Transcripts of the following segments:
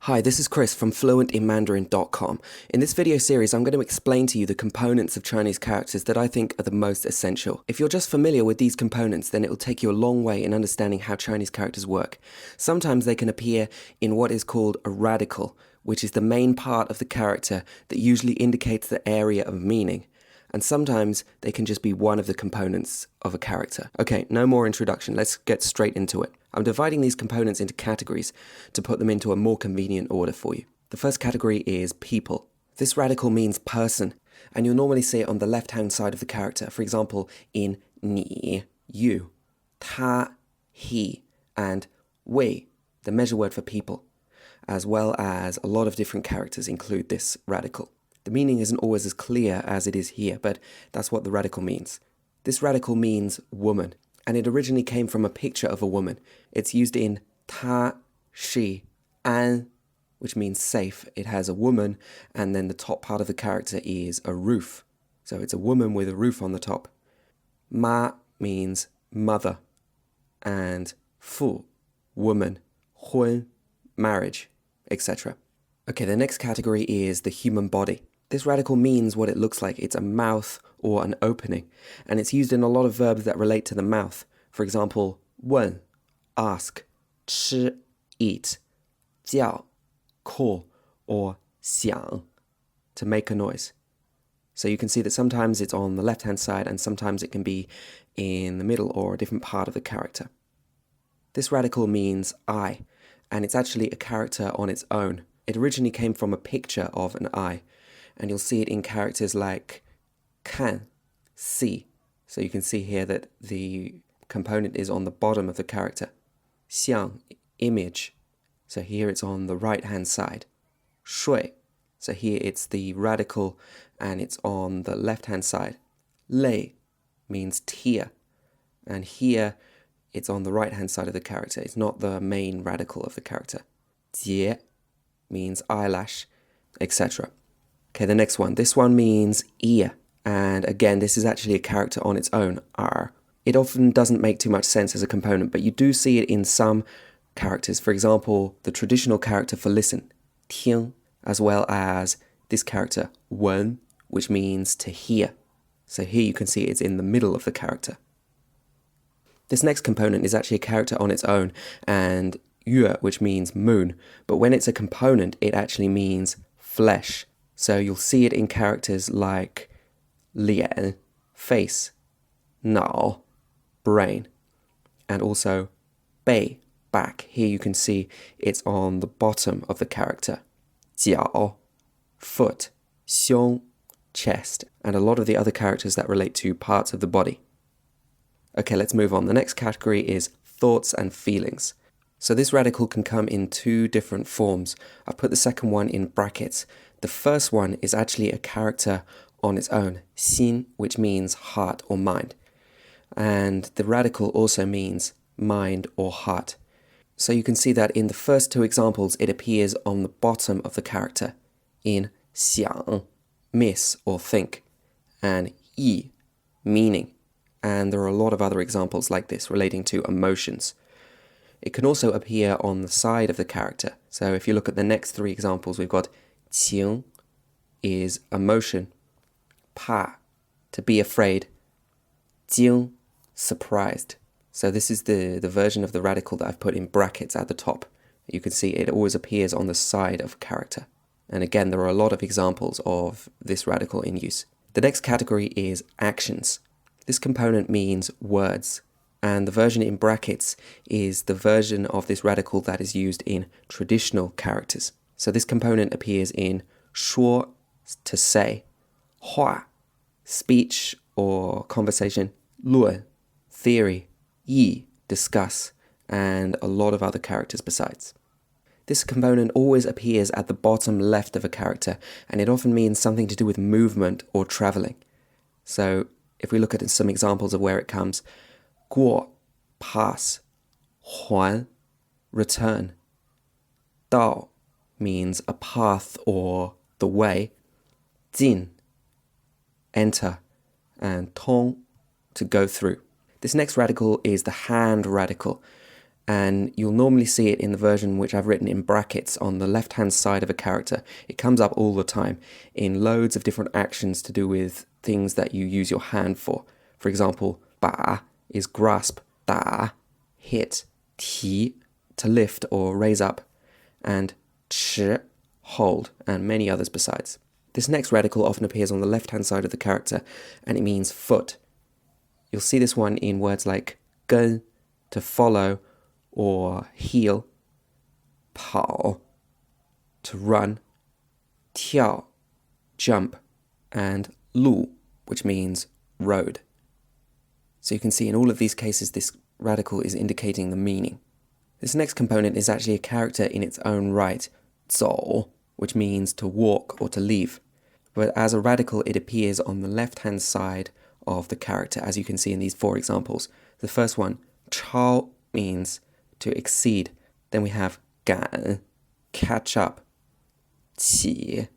Hi, this is Chris from fluentinmandarin.com. In this video series, I'm going to explain to you the components of Chinese characters that I think are the most essential. If you're just familiar with these components, then it will take you a long way in understanding how Chinese characters work. Sometimes they can appear in what is called a radical, which is the main part of the character that usually indicates the area of meaning. And sometimes they can just be one of the components of a character. Okay, no more introduction, let's get straight into it. I'm dividing these components into categories to put them into a more convenient order for you. The first category is people. This radical means person, and you'll normally see it on the left-hand side of the character. For example, in 你, you, 他, he, and we, the measure word for people, as well as a lot of different characters include this radical. The meaning isn't always as clear as it is here, but that's what the radical means. This radical means woman, and it originally came from a picture of a woman. It's used in 他, she,安, which means safe. It has a woman, and then the top part of the character is a roof. So it's a woman with a roof on the top. Ma means mother, and fu, woman, hun, marriage, etc. Okay, the next category is the human body. This radical means what it looks like. It's a mouth or an opening, and it's used in a lot of verbs that relate to the mouth. For example, 问, ask, 吃, eat, 叫, call, or 响, to make a noise. So you can see that sometimes it's on the left-hand side and sometimes it can be in the middle or a different part of the character. This radical means eye, and it's actually a character on its own. It originally came from a picture of an eye, and you'll see it in characters like 看, see. So you can see here that the component is on the bottom of the character. 像, image. So here it's on the right-hand side. 睡. So here it's the radical and it's on the left-hand side. 累 means tear. And here it's on the right-hand side of the character. It's not the main radical of the character. 结 means eyelash, etc. Okay, the next one. This one means ear. And again, this is actually a character on its own, R. It often doesn't make too much sense as a component, but you do see it in some characters. For example, the traditional character for listen, 听, as well as this character, 闻, which means to hear. So here you can see it's in the middle of the character. This next component is actually a character on its own, and 月, which means moon. But when it's a component, it actually means flesh. So you'll see it in characters like 脸, face, 脑, brain, and also 背, back. Here you can see it's on the bottom of the character. 脚, foot, 胸, chest, and a lot of the other characters that relate to parts of the body. Okay, let's move on. The next category is thoughts and feelings. So this radical can come in two different forms. I've put the second one in brackets. The first one is actually a character on its own, 心, which means heart or mind. And the radical also means mind or heart. So you can see that in the first two examples, it appears on the bottom of the character in 想, miss or think, and 意, meaning. And there are a lot of other examples like this relating to emotions. It can also appear on the side of the character. So if you look at the next three examples, we've got 情 is emotion, 怕, to be afraid, 惊, surprised. So this is the version of the radical that I've put in brackets at the top. You can see it always appears on the side of a character. And again, there are a lot of examples of this radical in use. The next category is actions. This component means words. And the version in brackets is the version of this radical that is used in traditional characters. So this component appears in 说, to say, 话, speech or conversation, 论, theory, 议, discuss, and a lot of other characters besides. This component always appears at the bottom left of a character, and it often means something to do with movement or traveling. So if we look at some examples of where it comes, 过, pass, 还, return, 道 means a path or the way, 进, enter, and 通, to go through. This next radical is the hand radical, And you'll normally see it in the version which I've written in brackets on the left-hand side of a character. It comes up all the time in loads of different actions to do with things that you use your hand for. For example, 把 is grasp, 打 hit, 提 to lift or raise up, and 持 hold, and many others besides. This next radical often appears on the left-hand side of the character, and it means foot. You'll see this one in words like 跟 to follow or heel, 跑 to run, 跳 jump, and 路 which means road. So you can see in all of these cases this radical is indicating the meaning. This next component is actually a character in its own right, 走, which means to walk or to leave. But as a radical, it appears on the left-hand side of the character, as you can see in these 4 examples. The first one, 超, means to exceed. Then we have 赶, catch up, 起,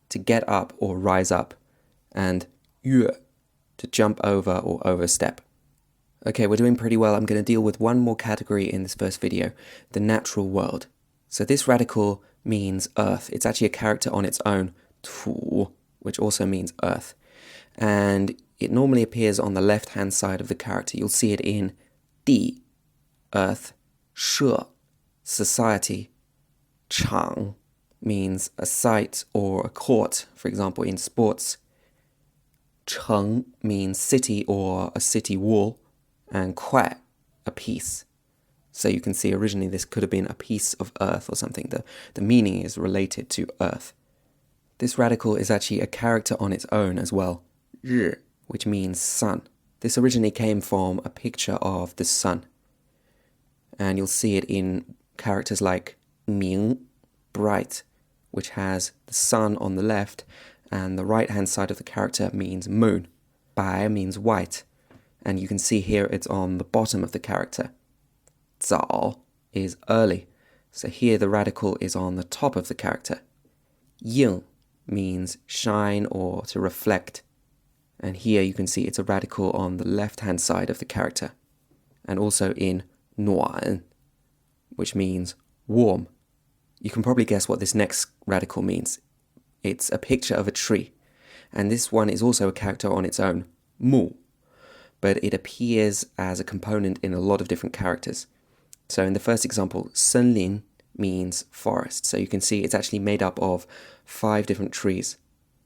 to get up or rise up, and 越, to jump over or overstep. Okay, we're doing pretty well. I'm going to deal with one more category in this first video, the natural world. So this radical means earth. It's actually a character on its own, 土, which also means earth. And it normally appears on the left-hand side of the character. You'll see it in 地, earth, 社, society, 场 means a site or a court, for example, in sports. 城 means city or a city wall, and 块, a piece. So you can see originally this could have been a piece of earth or something. The meaning is related to earth. This radical is actually a character on its own as well, 日, which means sun. This originally came from a picture of the sun. And you'll see it in characters like 明, bright, which has the sun on the left, and the right-hand side of the character means moon. 白 means white, and you can see here it's on the bottom of the character. 早 is early, so here the radical is on the top of the character. 映 means shine or to reflect, and here you can see it's a radical on the left-hand side of the character, and also in 暖, which means warm. You can probably guess what this next radical means. It's a picture of a tree, and this one is also a character on its own, 木, but it appears as a component in a lot of different characters. So in the first example, 森林 means forest, so you can see it's actually made up of 5 different trees.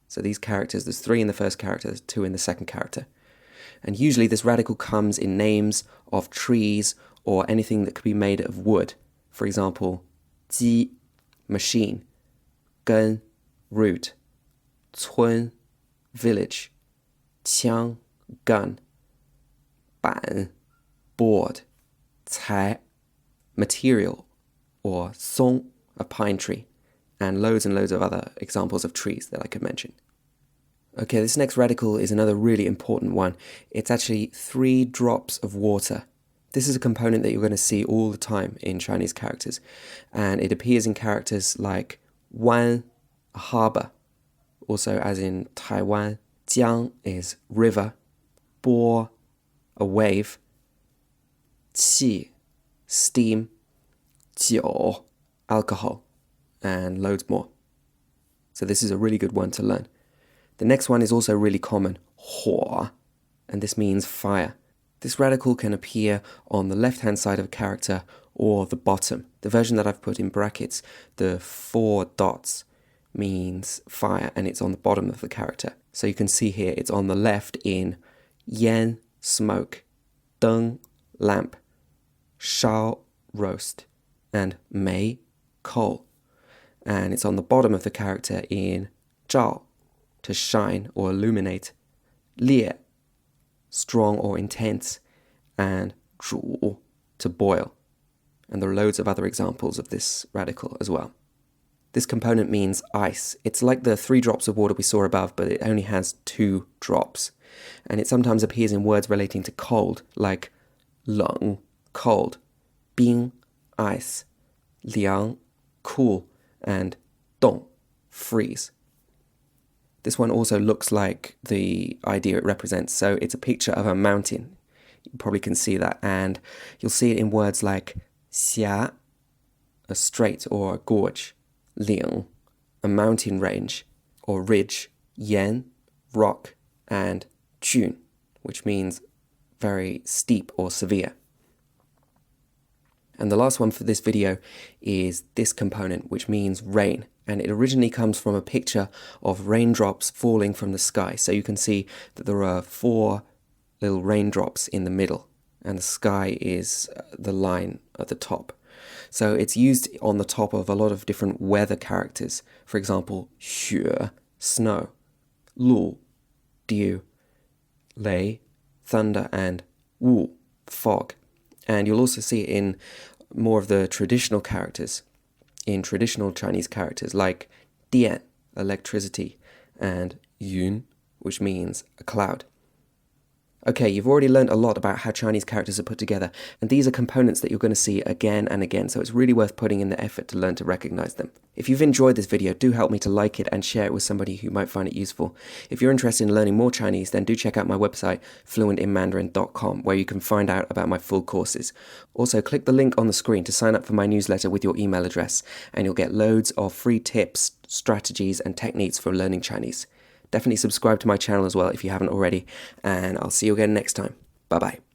So these characters, there's 3 in the first character, there's 2 in the second character. And usually this radical comes in names of trees or anything that could be made of wood. For example, 机, machine, 根, root, 村, village, 枪, gun, 板, board, 材, material, or 松, a pine tree, and loads of other examples of trees that I could mention. Okay, this next radical is another really important one. It's actually 3 drops of water. This is a component that you're going to see all the time in Chinese characters, and it appears in characters like 湾, a harbor, also as in Taiwan. 江 is river, 波, a wave, 气, steam, 酒, alcohol, and loads more. So this is a really good one to learn. The next one is also really common, 火, and this means fire. This radical can appear on the left-hand side of a character or the bottom. The version that I've put in brackets, the 4 dots, means fire, and it's on the bottom of the character. So you can see here it's on the left in 烟, smoke, 灯, lamp, 烧, roast, and 煤, coal. And it's on the bottom of the character in 照, to shine or illuminate, 烈, strong or intense, and 煮, to boil. And there are loads of other examples of this radical as well. This component means ice. It's like the 3 drops of water we saw above, but it only has 2 drops. And it sometimes appears in words relating to cold, like 冷, cold, 冰, ice, 凉, cool, and 冻, freeze. This one also looks like the idea it represents, so it's a picture of a mountain. You probably can see that, and you'll see it in words like xia, a strait or a gorge, 岭, a mountain range or ridge, 岩, rock, and 峻, which means very steep or severe. And the last one for this video is this component, which means rain. And it originally comes from a picture of raindrops falling from the sky. So you can see that there are 4 little raindrops in the middle, and the sky is the line at the top. So it's used on the top of a lot of different weather characters. For example, 雪, snow, 露, dew, 雷, thunder, and 雾, fog. And you'll also see it in more of the traditional characters, in traditional Chinese characters like 电, electricity, and 云, which means a cloud. Okay, you've already learned a lot about how Chinese characters are put together, and these are components that you're going to see again and again, so it's really worth putting in the effort to learn to recognize them. If you've enjoyed this video, do help me to like it and share it with somebody who might find it useful. If you're interested in learning more Chinese, then do check out my website, fluentinmandarin.com, where you can find out about my full courses. Also, click the link on the screen to sign up for my newsletter with your email address, and you'll get loads of free tips, strategies, and techniques for learning Chinese. Definitely subscribe to my channel as well if you haven't already, and I'll see you again next time. Bye-bye.